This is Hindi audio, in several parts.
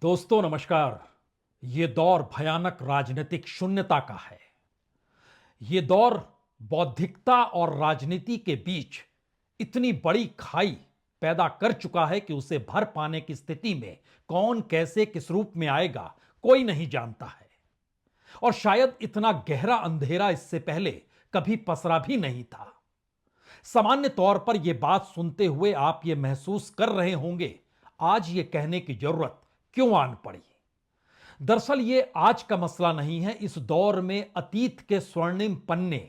दोस्तों नमस्कार। ये दौर भयानक राजनीतिक शून्यता का है। ये दौर बौद्धिकता और राजनीति के बीच इतनी बड़ी खाई पैदा कर चुका है कि उसे भर पाने की स्थिति में कौन कैसे किस रूप में आएगा कोई नहीं जानता है। और शायद इतना गहरा अंधेरा इससे पहले कभी पसरा भी नहीं था। सामान्य तौर पर यह बात सुनते हुए आप ये महसूस कर रहे होंगे, आज ये कहने की जरूरत क्यों आन पड़ी। दरअसल ये आज का मसला नहीं है। इस दौर में अतीत के स्वर्णिम पन्ने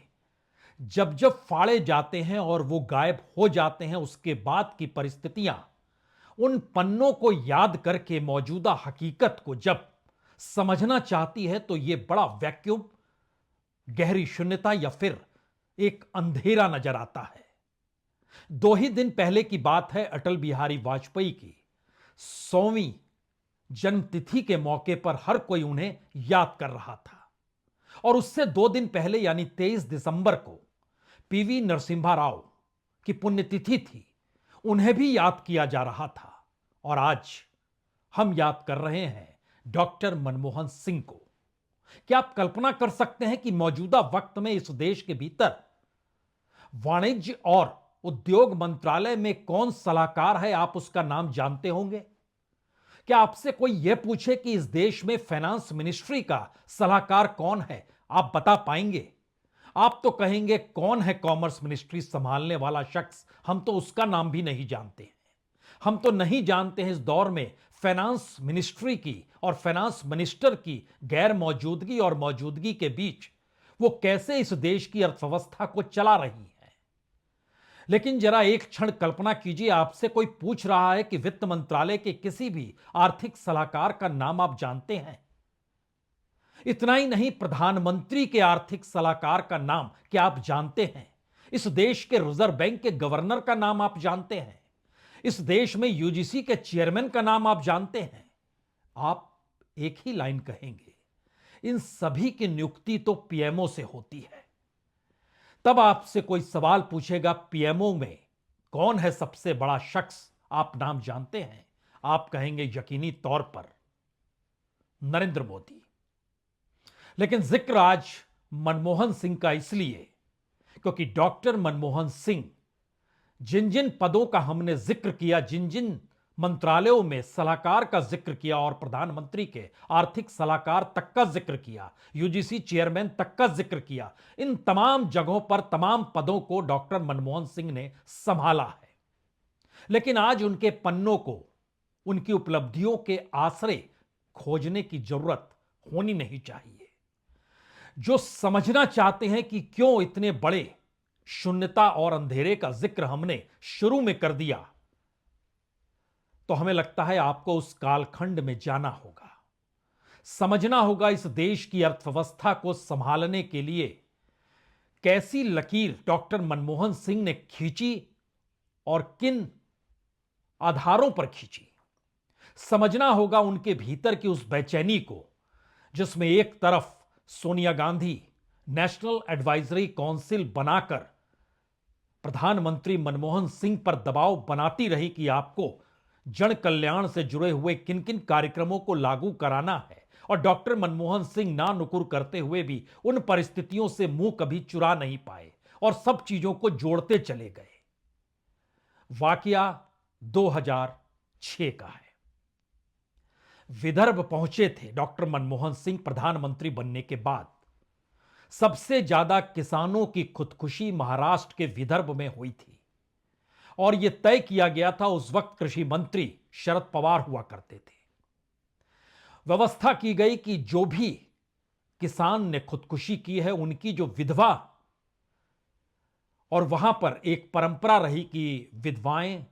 जब जब फाड़े जाते हैं और वो गायब हो जाते हैं, उसके बाद की परिस्थितियां उन पन्नों को याद करके मौजूदा हकीकत को जब समझना चाहती है तो ये बड़ा वैक्यूम, गहरी शून्यता या फिर एक अंधेरा नजर आता है। 2 ही दिन पहले की बात है। अटल बिहारी वाजपेयी की 100वीं जन्मतिथि के मौके पर हर कोई उन्हें याद कर रहा था। और उससे 2 दिन पहले यानी 23 दिसंबर को पीवी नरसिम्हा राव की पुण्यतिथि थी, उन्हें भी याद किया जा रहा था। और आज हम याद कर रहे हैं डॉक्टर मनमोहन सिंह को। क्या आप कल्पना कर सकते हैं कि मौजूदा वक्त में इस देश के भीतर वाणिज्य और उद्योग मंत्रालय में कौन सलाहकार है? आप उसका नाम जानते होंगे। क्या आपसे कोई यह पूछे कि इस देश में फाइनेंस मिनिस्ट्री का सलाहकार कौन है, आप बता पाएंगे? आप तो कहेंगे कौन है कॉमर्स मिनिस्ट्री संभालने वाला शख्स, हम तो उसका नाम भी नहीं जानते हैं। हम तो नहीं जानते हैं इस दौर में फाइनेंस मिनिस्ट्री की और फाइनेंस मिनिस्टर की गैर मौजूदगी और मौजूदगी के बीच वो कैसे इस देश की अर्थव्यवस्था को चला रही है। लेकिन जरा एक क्षण कल्पना कीजिए, आपसे कोई पूछ रहा है कि वित्त मंत्रालय के किसी भी आर्थिक सलाहकार का नाम आप जानते हैं? इतना ही नहीं, प्रधानमंत्री के आर्थिक सलाहकार का नाम क्या आप जानते हैं? इस देश के रिजर्व बैंक के गवर्नर का नाम आप जानते हैं? इस देश में यूजीसी के चेयरमैन का नाम आप जानते हैं? आप एक ही लाइन कहेंगे, इन सभी की नियुक्ति तो पीएमओ से होती है। तब आपसे कोई सवाल पूछेगा पीएमओ में कौन है सबसे बड़ा शख्स, आप नाम जानते हैं? आप कहेंगे यकीनी तौर पर नरेंद्र मोदी। लेकिन जिक्र आज मनमोहन सिंह का इसलिए क्योंकि डॉक्टर मनमोहन सिंह जिन जिन पदों का हमने जिक्र किया, जिन जिन मंत्रालयों में सलाहकार का जिक्र किया और प्रधानमंत्री के आर्थिक सलाहकार तक का जिक्र किया, यूजीसी चेयरमैन तक का जिक्र किया, इन तमाम जगहों पर तमाम पदों को डॉक्टर मनमोहन सिंह ने संभाला है। लेकिन आज उनके पन्नों को उनकी उपलब्धियों के आसरे खोजने की जरूरत होनी नहीं चाहिए। जो समझना चाहते हैं कि क्यों इतने बड़े शून्यता और अंधेरे का जिक्र हमने शुरू में कर दिया, तो हमें लगता है आपको उस कालखंड में जाना होगा, समझना होगा इस देश की अर्थव्यवस्था को संभालने के लिए कैसी लकीर डॉक्टर मनमोहन सिंह ने खींची और किन आधारों पर खींची। समझना होगा उनके भीतर की उस बेचैनी को, जिसमें एक तरफ Sonia Gandhi national advisory council बनाकर प्रधानमंत्री मनमोहन सिंह पर दबाव बनाती रही कि आपको जन कल्याण से जुड़े हुए किन किन कार्यक्रमों को लागू कराना है, और डॉक्टर मनमोहन सिंह ना नुकुर करते हुए भी उन परिस्थितियों से मुंह कभी चुरा नहीं पाए और सब चीजों को जोड़ते चले गए। वाकया 2006 का है। विदर्भ पहुंचे थे डॉक्टर मनमोहन सिंह प्रधानमंत्री बनने के बाद। सबसे ज्यादा किसानों की खुदकुशी महाराष्ट्र के विदर्भ में हुई थी और यह तय किया गया था, उस वक्त कृषि मंत्री शरद पवार हुआ करते थे। व्यवस्था की गई कि जो भी किसान ने खुदकुशी की है उनकी जो विधवा, और वहां पर एक परंपरा रही कि विधवाएं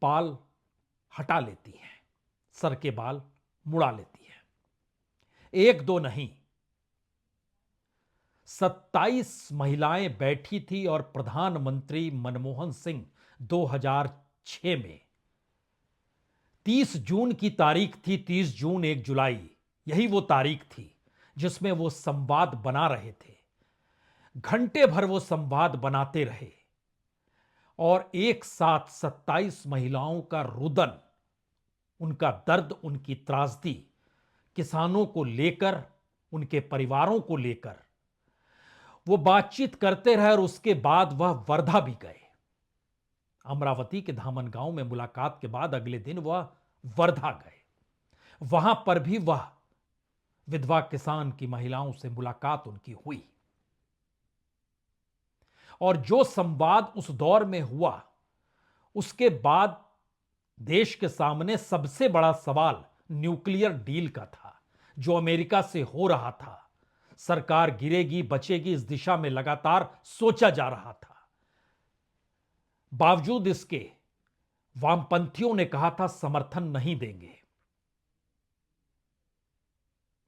बाल हटा लेती हैं, सर के बाल मुड़ा लेती हैं। एक दो नहीं, 27 महिलाएं बैठी थी और प्रधानमंत्री मनमोहन सिंह 2006 में 30 जून की तारीख थी, 30 जून 1 जुलाई, यही वो तारीख थी जिसमें वो संवाद बना रहे थे। घंटे भर वो संवाद बनाते रहे और एक साथ 27 महिलाओं का रुदन उनका दर्द, उनकी त्रासदी, किसानों को लेकर, उनके परिवारों को लेकर वो बातचीत करते रहे और उसके बाद वह वर्धा भी गए। अमरावती के धामन गांव में मुलाकात के बाद अगले दिन वह वर्धा गए। वहां पर भी वह विधवा किसान की महिलाओं से मुलाकात उनकी हुई और जो संवाद उस दौर में हुआ, उसके बाद देश के सामने सबसे बड़ा सवाल न्यूक्लियर डील का था जो अमेरिका से हो रहा था। सरकार गिरेगी बचेगी इस दिशा में लगातार सोचा जा रहा था। बावजूद इसके वामपंथियों ने कहा था समर्थन नहीं देंगे,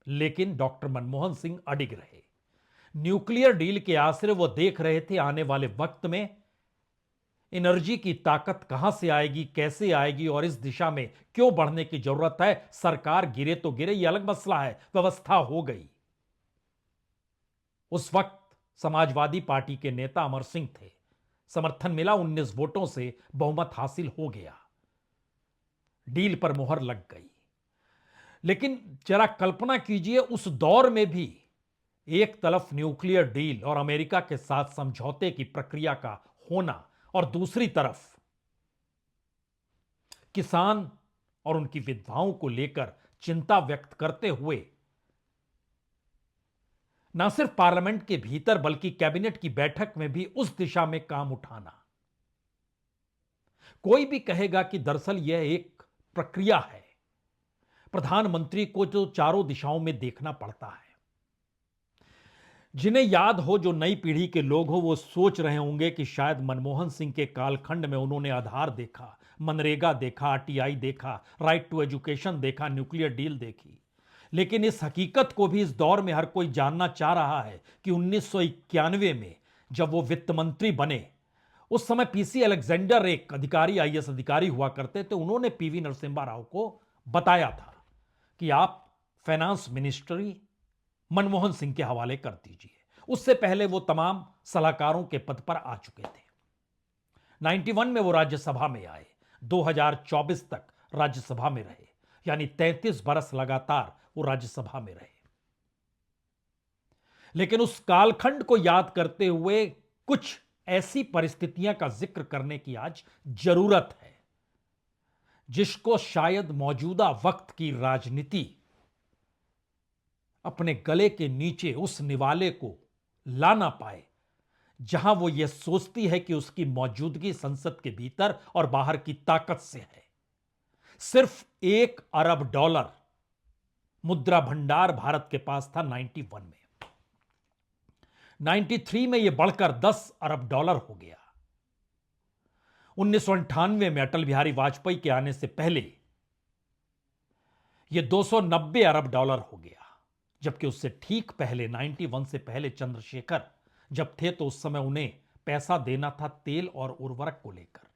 लेकिन डॉक्टर मनमोहन सिंह अडिग रहे। न्यूक्लियर डील के आसरे वो देख रहे थे आने वाले वक्त में एनर्जी की ताकत कहां से आएगी, कैसे आएगी और इस दिशा में क्यों बढ़ने की जरूरत है। सरकार गिरे तो गिरे, यह अलग मसला है, व्यवस्था हो गई। उस वक्त समाजवादी पार्टी के नेता अमर सिंह थे। समर्थन मिला, 19 वोटों से बहुमत हासिल हो गया, डील पर मुहर लग गई। लेकिन जरा कल्पना कीजिए, उस दौर में भी एक तरफ न्यूक्लियर डील और अमेरिका के साथ समझौते की प्रक्रिया का होना और दूसरी तरफ किसान और उनकी विधवाओं को लेकर चिंता व्यक्त करते हुए न सिर्फ पार्लियामेंट के भीतर बल्कि कैबिनेट की बैठक में भी उस दिशा में काम उठाना। कोई भी कहेगा कि दरअसल यह एक प्रक्रिया है, प्रधानमंत्री को जो चारों दिशाओं में देखना पड़ता है। जिन्हें याद हो, जो नई पीढ़ी के लोग हो, वो सोच रहे होंगे कि शायद मनमोहन सिंह के कालखंड में उन्होंने आधार देखा, मनरेगा देखा, आरटीआई देखा, राइट टू एजुकेशन देखा, न्यूक्लियर डील देखी। लेकिन इस हकीकत को भी इस दौर में हर कोई जानना चाह रहा है कि 1991 में जब वो वित्त मंत्री बने, उस समय पीसी अलेक्जेंडर एक अधिकारी, आईएएस अधिकारी हुआ करते थे। उन्होंने पीवी नरसिम्हा राव को बताया था कि आप फाइनेंस मिनिस्ट्री मनमोहन सिंह के हवाले कर दीजिए। उससे पहले वो तमाम सलाहकारों के पद पर आ चुके थे। 91 में वो राज्यसभा में आए, 2024 तक राज्यसभा में रहे, यानी 33 बरस लगातार वो राज्यसभा में रहे। लेकिन उस कालखंड को याद करते हुए कुछ ऐसी परिस्थितियां का जिक्र करने की आज जरूरत है जिसको शायद मौजूदा वक्त की राजनीति अपने गले के नीचे उस निवाले को ला ना पाए जहां वो ये सोचती है कि उसकी मौजूदगी संसद के भीतर और बाहर की ताकत से है। सिर्फ $1 अरब मुद्रा भंडार भारत के पास था 91 में। 93 में यह बढ़कर $10 अरब हो गया। 1998 में अटल बिहारी वाजपेयी के आने से पहले यह $290 अरब हो गया, जबकि उससे ठीक पहले 91 से पहले चंद्रशेखर जब थे तो उस समय उन्हें पैसा देना था तेल और उर्वरक को लेकर,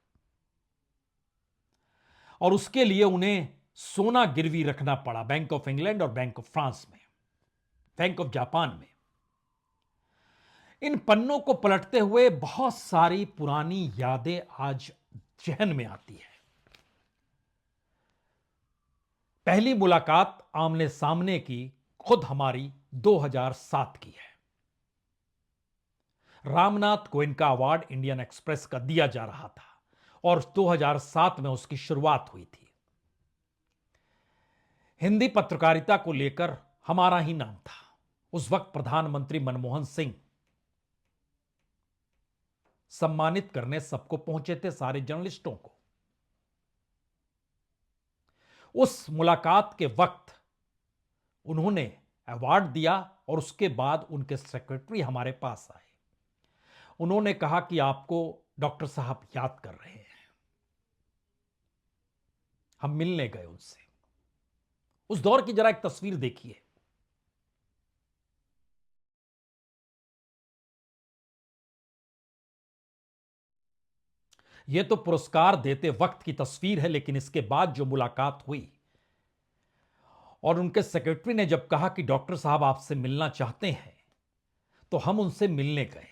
और उसके लिए उन्हें सोना गिरवी रखना पड़ा बैंक ऑफ इंग्लैंड और बैंक ऑफ फ्रांस में, बैंक ऑफ जापान में। इन पन्नों को पलटते हुए बहुत सारी पुरानी यादें आज जहन में आती है। पहली मुलाकात आमने सामने की खुद हमारी 2007 की है। Ramnath Goenka award Indian express का दिया जा रहा था और 2007 में उसकी शुरुआत हुई थी। हिंदी पत्रकारिता को लेकर हमारा ही नाम था। उस वक्त प्रधानमंत्री मनमोहन सिंह सम्मानित करने सबको पहुंचे थे, सारे जर्नलिस्टों को। उस मुलाकात के वक्त उन्होंने अवार्ड दिया और उसके बाद उनके सेक्रेटरी हमारे पास आए। उन्होंने कहा कि आपको डॉक्टर साहब याद कर रहे हैं। हम मिलने गए उनसे। उस दौर की जरा एक तस्वीर देखिए। यह तो पुरस्कार देते वक्त की तस्वीर है, लेकिन इसके बाद जो मुलाकात हुई और उनके सेक्रेटरी ने जब कहा कि डॉक्टर साहब आपसे मिलना चाहते हैं, तो हम उनसे मिलने गए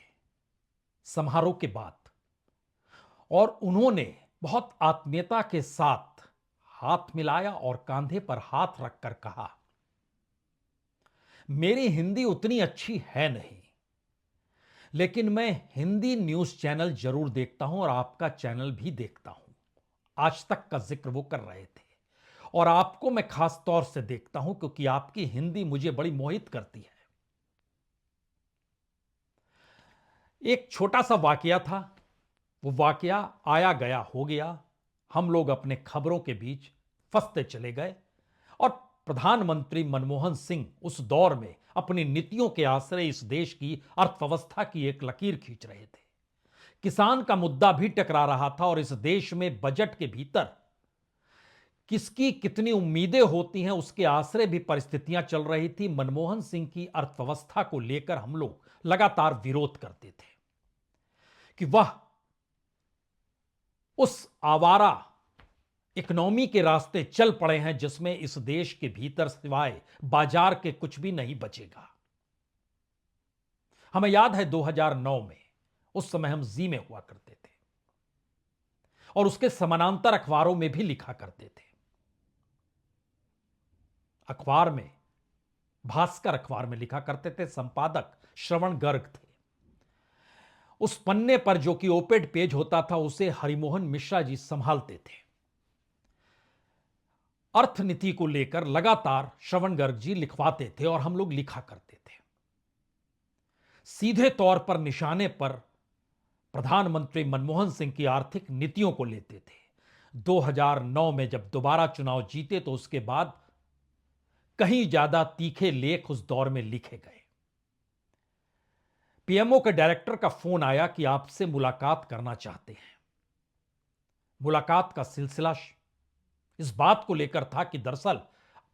समारोह के बाद, और उन्होंने बहुत आत्मीयता के साथ हाथ मिलाया और कांधे पर हाथ रखकर कहा, मेरी हिंदी उतनी अच्छी है नहीं, लेकिन मैं हिंदी न्यूज चैनल जरूर देखता हूं और आपका चैनल भी देखता हूं। आज तक का जिक्र वो कर रहे थे। और आपको मैं खास तौर से देखता हूं क्योंकि आपकी हिंदी मुझे बड़ी मोहित करती है। एक छोटा सा वाकया था। वो वाकया आया गया हो गया। हम लोग अपने खबरों के बीच फंसते चले गए और प्रधानमंत्री मनमोहन सिंह उस दौर में अपनी नीतियों के आश्रय इस देश की अर्थव्यवस्था की एक लकीर खींच रहे थे। किसान का मुद्दा भी टकरा रहा था और इस देश में बजट के भीतर किसकी कितनी उम्मीदें होती हैं उसके आश्रय भी परिस्थितियां चल रही थी। मनमोहन सिंह की अर्थव्यवस्था को लेकर हम लोग लगातार विरोध करते थे कि वह उस आवारा इकोनॉमी के रास्ते चल पड़े हैं जिसमें इस देश के भीतर सिवाय बाजार के कुछ भी नहीं बचेगा। हमें याद है 2009 में, उस समय हम जी में हुआ करते थे और उसके समानांतर अखबारों में भी लिखा करते थे। अखबार में, भास्कर अखबार में लिखा करते थे, संपादक श्रवण गर्ग थे। उस पन्ने पर जो कि ओपेड पेज होता था उसे हरिमोहन मिश्रा जी संभालते थे। अर्थनीति को लेकर लगातार श्रवण गर्ग जी लिखवाते थे और हम लोग लिखा करते थे। सीधे तौर पर निशाने पर प्रधानमंत्री मनमोहन सिंह की आर्थिक नीतियों को लेते थे। 2009 में जब दोबारा चुनाव जीते तो उसके बाद कहीं ज्यादा तीखे लेख उस दौर में लिखे गए। पीएमओ के डायरेक्टर का फोन आया कि आपसे मुलाकात करना चाहते हैं। मुलाकात का सिलसिला इस बात को लेकर था कि दरअसल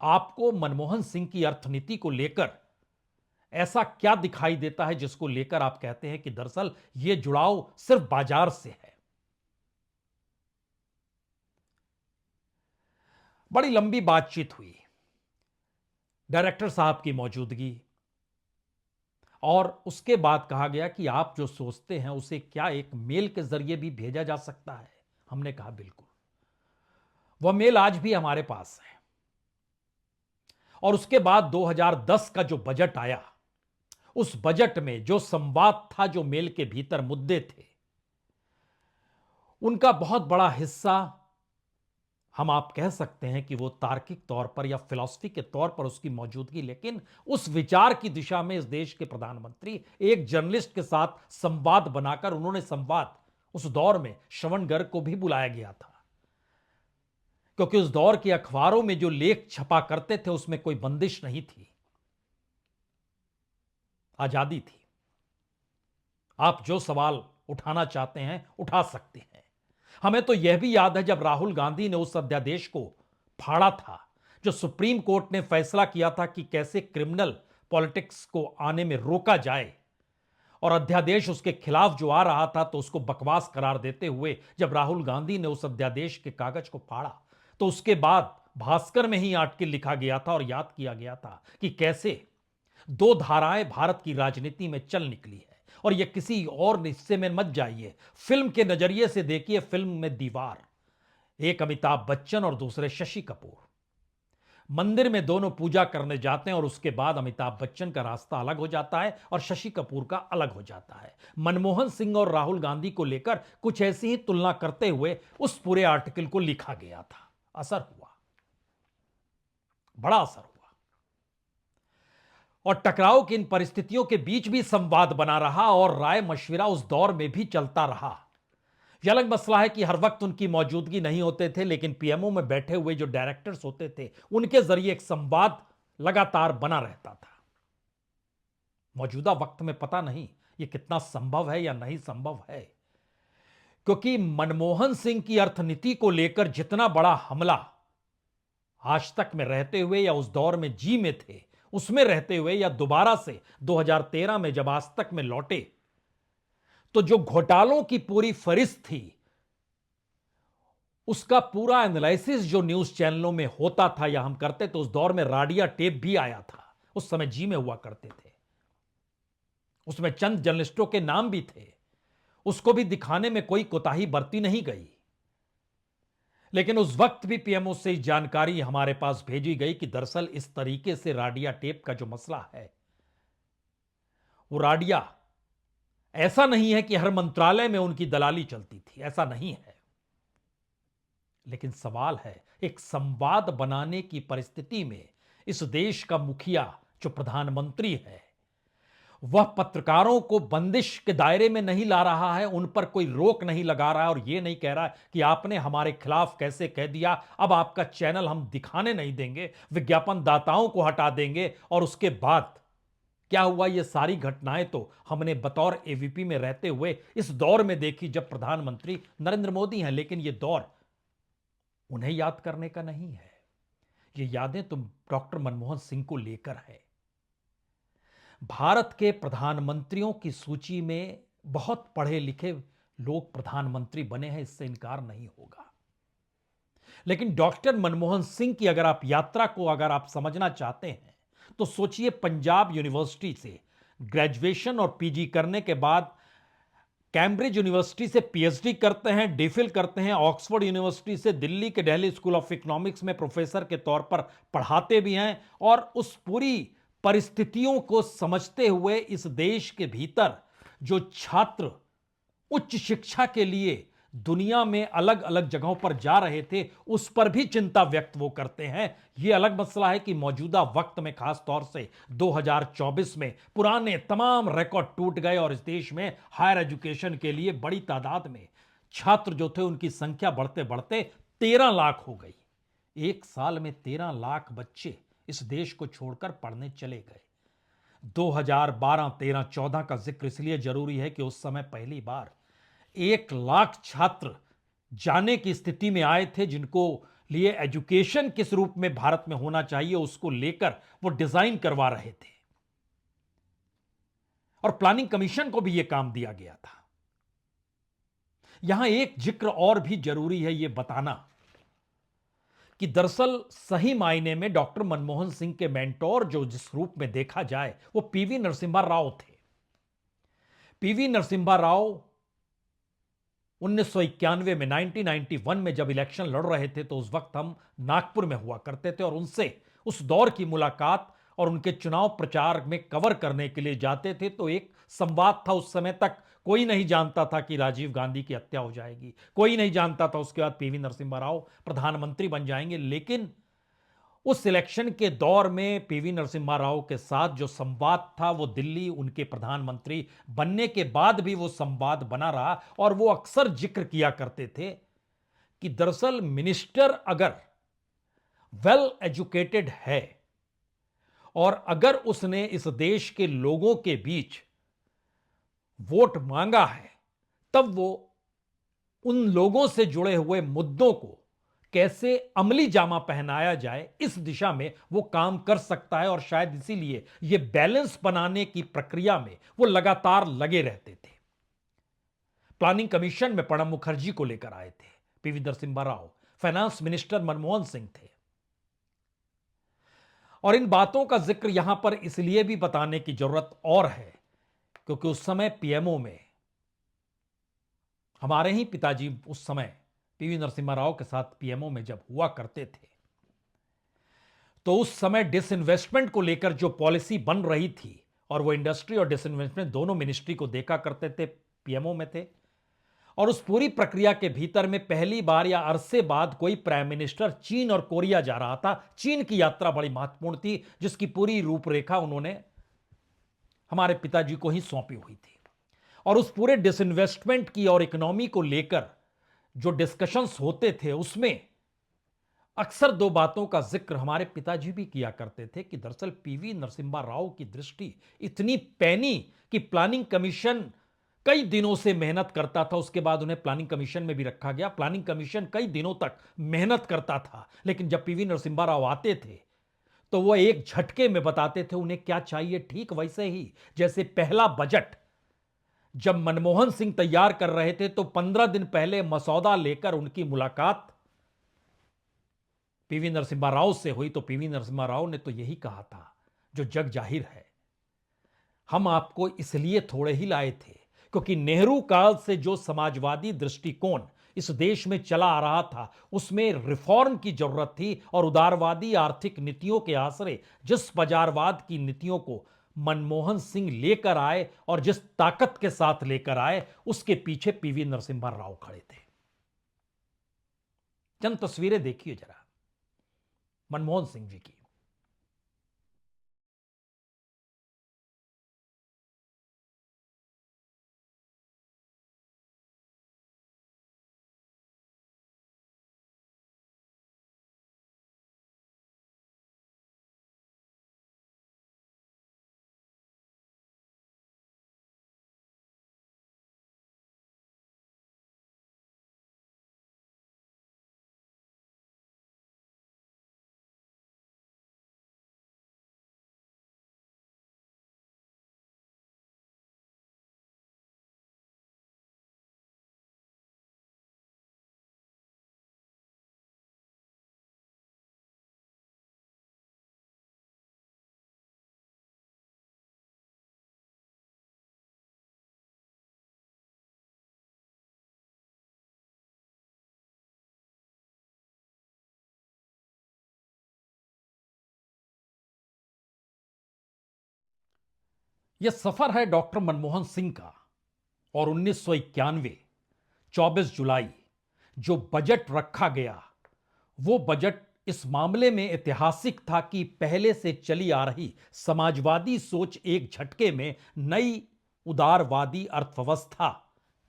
आपको मनमोहन सिंह की अर्थनीति को लेकर ऐसा क्या दिखाई देता है जिसको लेकर आप कहते हैं कि दरअसल यह जुड़ाव सिर्फ बाजार से है। बड़ी लंबी बातचीत हुई डायरेक्टर साहब की मौजूदगी, और उसके बाद कहा गया कि आप जो सोचते हैं उसे क्या एक मेल के जरिए भी भेजा जा सकता है। हमने कहा बिल्कुल। वह मेल आज भी हमारे पास है। और उसके बाद 2010 का जो बजट आया, उस बजट में जो संवाद था, जो मेल के भीतर मुद्दे थे, उनका बहुत बड़ा हिस्सा हम आप कह सकते हैं कि वो तार्किक तौर पर या फिलॉसफी के तौर पर उसकी मौजूदगी, लेकिन उस विचार की दिशा में इस देश के प्रधानमंत्री एक जर्नलिस्ट के साथ संवाद बनाकर उन्होंने संवाद, उस दौर में श्रवण गर्ग को भी बुलाया गया था क्योंकि उस दौर के अखबारों में जो लेख छपा करते थे उसमें कोई बंदिश नहीं थी, आजादी थी। आप जो सवाल उठाना चाहते हैं उठा सकते हैं। हमें तो यह भी याद है जब राहुल गांधी ने उस अध्यादेश को फाड़ा था जो सुप्रीम कोर्ट ने फैसला किया था कि कैसे क्रिमिनल पॉलिटिक्स को आने में रोका जाए, और अध्यादेश उसके खिलाफ जो आ रहा था तो उसको बकवास करार देते हुए जब राहुल गांधी ने उस अध्यादेश के कागज को फाड़ा तो उसके बाद भास्कर में ही आर्टिकल लिखा गया था और याद किया गया था कि कैसे दो धाराएं भारत की राजनीति में चल निकली है। और यह किसी और हिस्से में मत जाइए, फिल्म के नजरिए से देखिए। फिल्म में दीवार, एक अमिताभ बच्चन और दूसरे शशि कपूर, मंदिर में दोनों पूजा करने जाते हैं और उसके बाद अमिताभ बच्चन का रास्ता अलग हो जाता है और शशि कपूर का अलग हो जाता है। मनमोहन सिंह और राहुल गांधी को लेकर कुछ ऐसी ही तुलना करते हुए उस पूरे आर्टिकल को लिखा गया था। असर हुआ, बड़ा असर हुआ। और टकराव की इन परिस्थितियों के बीच भी संवाद बना रहा और राय मशविरा उस दौर में भी चलता रहा। यह अलग मसला है कि हर वक्त उनकी मौजूदगी नहीं होते थे, लेकिन पीएमओ में बैठे हुए जो डायरेक्टर्स होते थे उनके जरिए एक संवाद लगातार बना रहता था। मौजूदा वक्त में पता नहीं यह कितना संभव है या नहीं संभव है, क्योंकि मनमोहन सिंह की अर्थनीति को लेकर जितना बड़ा हमला आज तक में रहते हुए या उस दौर में जी में थे उसमें रहते हुए या दोबारा से 2013 में जब आज तक में लौटे, तो जो घोटालों की पूरी फरिस्त थी उसका पूरा एनालिसिस जो न्यूज चैनलों में होता था या हम करते तो उस दौर में राडिया टेप भी आया था। उस समय जी में हुआ करते थे, उसमें चंद जर्नलिस्टों के नाम भी थे, उसको भी दिखाने में कोई कोताही बरती नहीं गई। लेकिन उस वक्त भी पीएमओ से जानकारी हमारे पास भेजी गई कि दरअसल इस तरीके से राडिया टेप का जो मसला है, वो राडिया ऐसा नहीं है कि हर मंत्रालय में उनकी दलाली चलती थी, ऐसा नहीं है। लेकिन सवाल है, एक संवाद बनाने की परिस्थिति में इस देश का मुखिया जो प्रधानमंत्री है, वह पत्रकारों को बंदिश के दायरे में नहीं ला रहा है, उन पर कोई रोक नहीं लगा रहा है और यह नहीं कह रहा है कि आपने हमारे खिलाफ कैसे कह दिया, अब आपका चैनल हम दिखाने नहीं देंगे, विज्ञापन दाताओं को हटा देंगे। और उसके बाद क्या हुआ, ये सारी घटनाएं तो हमने बतौर एवीपी में रहते हुए इस दौर में देखी जब प्रधानमंत्री नरेंद्र मोदी हैं। लेकिन यह दौर उन्हें याद करने का नहीं है, ये यादें तो डॉक्टर मनमोहन सिंह को लेकर है। भारत के प्रधानमंत्रियों की सूची में बहुत पढ़े लिखे लोग प्रधानमंत्री बने हैं, इससे इनकार नहीं होगा। लेकिन डॉक्टर मनमोहन सिंह की अगर आप यात्रा को अगर आप समझना चाहते हैं तो सोचिए, पंजाब यूनिवर्सिटी से ग्रेजुएशन और पीजी करने के बाद कैम्ब्रिज यूनिवर्सिटी से पीएचडी करते हैं, डीफिल करते हैं, ऑक्सफोर्ड यूनिवर्सिटी से दिल्ली के दिल्ली स्कूल ऑफ इकोनॉमिक्स में प्रोफेसर के तौर पर पढ़ाते भी हैं। और उस पूरी परिस्थितियों को समझते हुए इस देश के भीतर जो छात्र उच्च शिक्षा के लिए दुनिया में अलग अलग जगहों पर जा रहे थे, उस पर भी चिंता व्यक्त वो करते हैं। यह अलग मसला है कि मौजूदा वक्त में खास तौर से 2024 में पुराने तमाम रिकॉर्ड टूट गए और इस देश में हायर एजुकेशन के लिए बड़ी तादाद में छात्र जो थे उनकी संख्या बढ़ते बढ़ते 13 लाख हो गई। एक साल में 13 लाख बच्चे इस देश को छोड़कर पढ़ने चले गए। 2012, 13, 14 का जिक्र इसलिए जरूरी है कि उस समय पहली बार 1 लाख छात्र जाने की स्थिति में आए थे, जिनको लिए एजुकेशन किस रूप में भारत में होना चाहिए उसको लेकर वो डिजाइन करवा रहे थे। और प्लानिंग कमीशन को भी यह काम दिया गया था। यहां एक जिक्र और भी जरूरी है यह बताना कि दरअसल सही मायने में डॉक्टर मनमोहन सिंह के मेंटोर जो जिस रूप में देखा जाए वो पीवी नरसिम्हा राव थे। पीवी नरसिम्हा राव 1991 में 1991 में जब इलेक्शन लड़ रहे थे तो उस वक्त हम नागपुर में हुआ करते थे और उनसे उस दौर की मुलाकात और उनके चुनाव प्रचार में कवर करने के लिए जाते थे। तो एक संवाद था, उस समय तक कोई नहीं जानता था कि राजीव गांधी की हत्या हो जाएगी, कोई नहीं जानता था उसके बाद पीवी नरसिम्हा राव प्रधानमंत्री बन जाएंगे। लेकिन उस इलेक्शन के दौर में पीवी नरसिम्हा राव के साथ जो संवाद था वो दिल्ली उनके प्रधानमंत्री बनने के बाद भी वो संवाद बना रहा। और वो अक्सर जिक्र किया करते थे कि दरअसल मिनिस्टर अगर वेल एजुकेटेड है और अगर उसने इस देश के लोगों के बीच वोट मांगा है, तब वो उन लोगों से जुड़े हुए मुद्दों को कैसे अमली जामा पहनाया जाए इस दिशा में वो काम कर सकता है। और शायद इसीलिए ये बैलेंस बनाने की प्रक्रिया में वो लगातार लगे रहते थे। प्लानिंग कमीशन में प्रणब मुखर्जी को लेकर आए थे PV Narasimha Rao, finance minister Manmohan Singh थे। और इन बातों का जिक्र यहां पर इसलिए भी बताने की जरूरत और है क्योंकि उस समय पीएमओ में हमारे ही पिताजी उस समय पीवी नरसिम्हा राव के साथ पीएमओ में जब हुआ करते थे तो उस समय डिसइन्वेस्टमेंट को लेकर जो पॉलिसी बन रही थी, और वो इंडस्ट्री और डिसइन्वेस्टमेंट दोनों मिनिस्ट्री को देखा करते थे, पीएमओ में थे। और उस पूरी प्रक्रिया के भीतर में पहली बार या अरसे बाद कोई प्राइम मिनिस्टर चीन और कोरिया जा रहा था। चीन की यात्रा बड़ी महत्वपूर्ण थी जिसकी पूरी रूपरेखा उन्होंने हमारे पिताजी को ही सौंपी हुई थी। और उस पूरे डिसइन्वेस्टमेंट की और इकोनॉमी को लेकर जो डिस्कशंस होते थे उसमें अक्सर दो बातों का जिक्र हमारे पिताजी भी किया करते थे कि दरअसल पीवी नरसिम्हा राव की दृष्टि इतनी पैनी कि प्लानिंग कमीशन कई दिनों से मेहनत करता था। उसके बाद उन्हें प्लानिंग कमीशन में भी रखा गया। प्लानिंग कमीशन कई दिनों तक मेहनत करता था, लेकिन जब पीवी नरसिम्हा राव आते थे तो वह एक झटके में बताते थे उन्हें क्या चाहिए। ठीक वैसे ही जैसे पहला बजट जब मनमोहन सिंह तैयार कर रहे थे तो 15 दिन पहले मसौदा लेकर उनकी मुलाकात पीवी नरसिम्हा राव से हुई तो पीवी नरसिम्हा राव ने तो यही कहा था जो जग जाहिर है, हम आपको इसलिए थोड़े ही लाए थे क्योंकि नेहरू काल से जो समाजवादी दृष्टिकोण इस देश में चला आ रहा था उसमें रिफॉर्म की जरूरत थी और उदारवादी आर्थिक नीतियों के आसरे जिस बाजारवाद की नीतियों को मनमोहन सिंह लेकर आए और जिस ताकत के साथ लेकर आए उसके पीछे पीवी नरसिम्हा राव खड़े थे। चंद तस्वीरें देखिए जरा मनमोहन सिंह जी की। यह सफर है डॉक्टर मनमोहन सिंह का और 1991 24 जुलाई जो बजट रखा गया वो बजट इस मामले में ऐतिहासिक था कि पहले से चली आ रही समाजवादी सोच एक झटके में नई उदारवादी अर्थव्यवस्था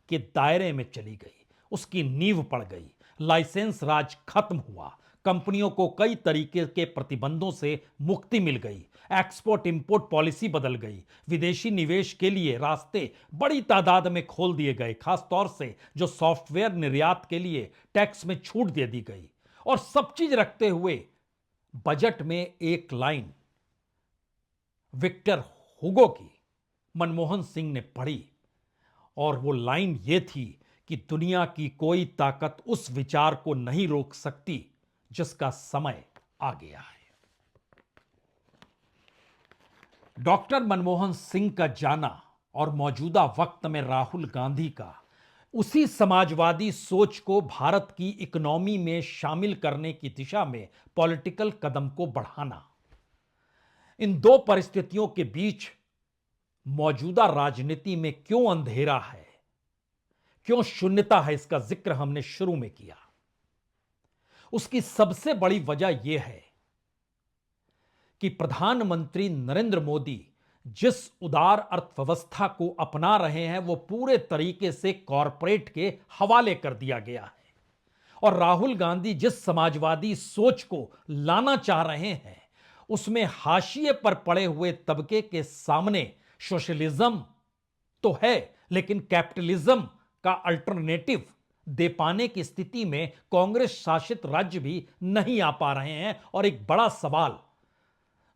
के दायरे में चली गई, उसकी नींव पड़ गई, लाइसेंस राज खत्म हुआ, कंपनियों को कई तरीके के प्रतिबंधों से मुक्ति मिल गई, एक्सपोर्ट इंपोर्ट पॉलिसी बदल गई, विदेशी निवेश के लिए रास्ते बड़ी तादाद में खोल दिए गए, खासतौर से जो सॉफ्टवेयर निर्यात के लिए टैक्स में छूट दे दी गई। और सब चीज रखते हुए बजट में एक लाइन विक्टर हुगो की मनमोहन सिंह ने पढ़ी और वो लाइन ये थी कि दुनिया की कोई ताकत उस विचार को नहीं रोक सकती जिसका समय आ गया है। डॉक्टर मनमोहन सिंह का जाना और मौजूदा वक्त में राहुल गांधी का उसी समाजवादी सोच को भारत की इकोनॉमी में शामिल करने की दिशा में पॉलिटिकल कदम को बढ़ाना, इन दो परिस्थितियों के बीच मौजूदा राजनीति में क्यों अंधेरा है, क्यों शून्यता है, इसका जिक्र हमने शुरू में किया। उसकी सबसे बड़ी वजह यह है कि प्रधानमंत्री नरेंद्र मोदी जिस उदार अर्थव्यवस्था को अपना रहे हैं वो पूरे तरीके से कॉरपोरेट के हवाले कर दिया गया है और राहुल गांधी जिस समाजवादी सोच को लाना चाह रहे हैं उसमें हाशिए पर पड़े हुए तबके के सामने सोशलिज्म तो है लेकिन कैपिटलिज्म का अल्टरनेटिव दे पाने की स्थिति में कांग्रेस शासित राज्य भी नहीं आ पा रहे हैं। और एक बड़ा सवाल,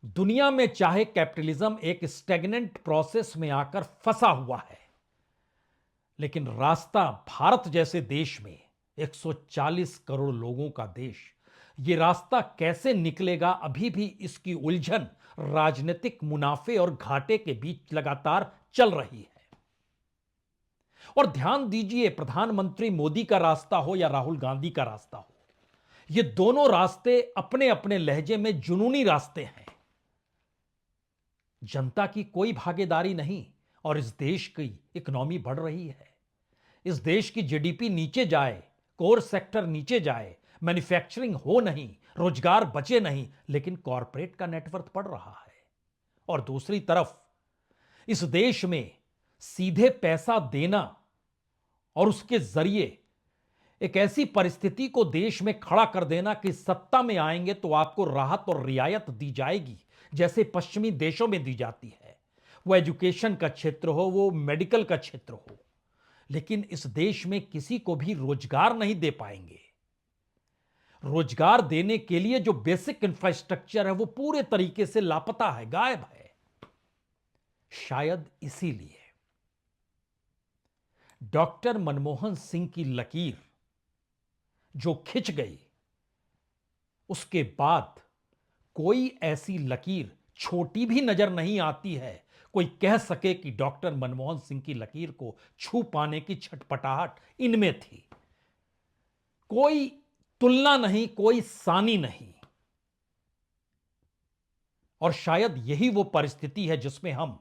दुनिया में चाहे कैपिटलिज्म एक स्टैग्नेंट प्रोसेस में आकर फंसा हुआ है लेकिन रास्ता भारत जैसे देश में 140 करोड़ लोगों का देश, यह रास्ता कैसे निकलेगा, अभी भी इसकी उलझन राजनीतिक मुनाफे और घाटे के बीच लगातार चल रही है। और ध्यान दीजिए, प्रधानमंत्री मोदी का रास्ता हो या राहुल गांधी का रास्ता हो, ये दोनों रास्ते अपने अपने लहजे में जुनूनी रास्ते हैं। जनता की कोई भागीदारी नहीं और इस देश की इकोनॉमी बढ़ रही है। इस देश की जीडीपी नीचे जाए, कोर सेक्टर नीचे जाए, मैन्युफैक्चरिंग हो नहीं, रोजगार बचे नहीं, लेकिन कॉरपोरेट का नेटवर्क बढ़ रहा है। और दूसरी तरफ इस देश में सीधे पैसा देना और उसके जरिए एक ऐसी परिस्थिति को देश में खड़ा कर देना कि सत्ता में आएंगे तो आपको राहत और रियायत दी जाएगी जैसे पश्चिमी देशों में दी जाती है, वो एजुकेशन का क्षेत्र हो, वो मेडिकल का क्षेत्र हो, लेकिन इस देश में किसी को भी रोजगार नहीं दे पाएंगे। रोजगार देने के लिए जो बेसिक इंफ्रास्ट्रक्चर है वो पूरे तरीके से लापता है, गायब है। शायद इसीलिए डॉक्टर मनमोहन सिंह की लकीर जो खिंच गई उसके बाद कोई ऐसी लकीर छोटी भी नजर नहीं आती है कोई कह सके कि डॉक्टर मनमोहन सिंह की लकीर को छू पाने की छटपटाहट इनमें थी। कोई तुलना नहीं, कोई सानी नहीं। और शायद यही वो परिस्थिति है जिसमें हम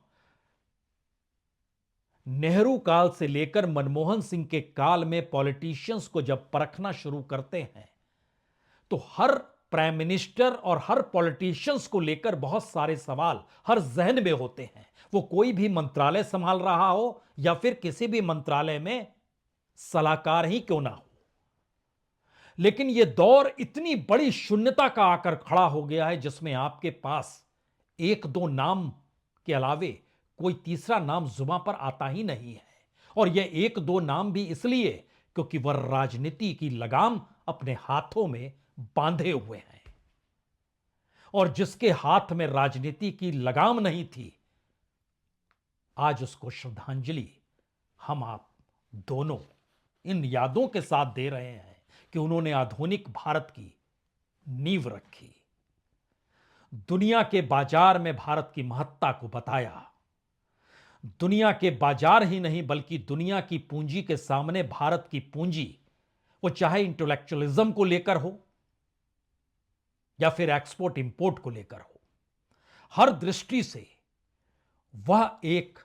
नेहरू काल से लेकर मनमोहन सिंह के काल में पॉलिटिशियंस को जब परखना शुरू करते हैं तो हर प्राइम मिनिस्टर और हर पॉलिटिशियंस को लेकर बहुत सारे सवाल हर जहन में होते हैं। वो कोई भी मंत्रालय संभाल रहा हो या फिर किसी भी मंत्रालय में सलाहकार ही क्यों ना हो। लेकिन यह दौर इतनी बड़ी शून्यता का आकर खड़ा हो गया है जिसमें आपके पास एक दो नाम के अलावे कोई तीसरा नाम जुबान पर आता ही नहीं है। और यह एक दो नाम भी इसलिए क्योंकि वह राजनीति की लगाम अपने हाथों में बांधे हुए हैं। और जिसके हाथ में राजनीति की लगाम नहीं थी, आज उसको श्रद्धांजलि हम आप दोनों इन यादों के साथ दे रहे हैं कि उन्होंने आधुनिक भारत की नींव रखी, दुनिया के बाजार में भारत की महत्ता को बताया। दुनिया के बाजार ही नहीं बल्कि दुनिया की पूंजी के सामने भारत की पूंजी, वो चाहे इंटेलेक्चुअलिज्म को लेकर हो या फिर एक्सपोर्ट इंपोर्ट को लेकर हो, हर दृष्टि से वह एक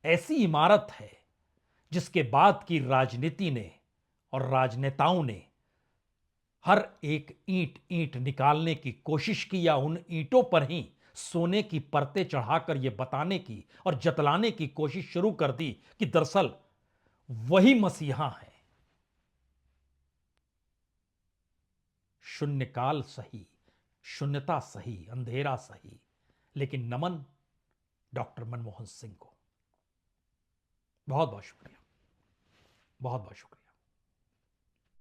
ऐसी इमारत है जिसके बाद की राजनीति ने और राजनेताओं ने हर एक ईंट ईंट निकालने की कोशिश की या उन ईंटों पर ही सोने की परतें चढ़ाकर यह बताने की और जतलाने की कोशिश शुरू कर दी कि दरअसल वही मसीहा है। शून्यकाल सही, शून्यता सही, अंधेरा सही, लेकिन नमन डॉक्टर मनमोहन सिंह को। बहुत बहुत शुक्रिया, बहुत बहुत शुक्रिया।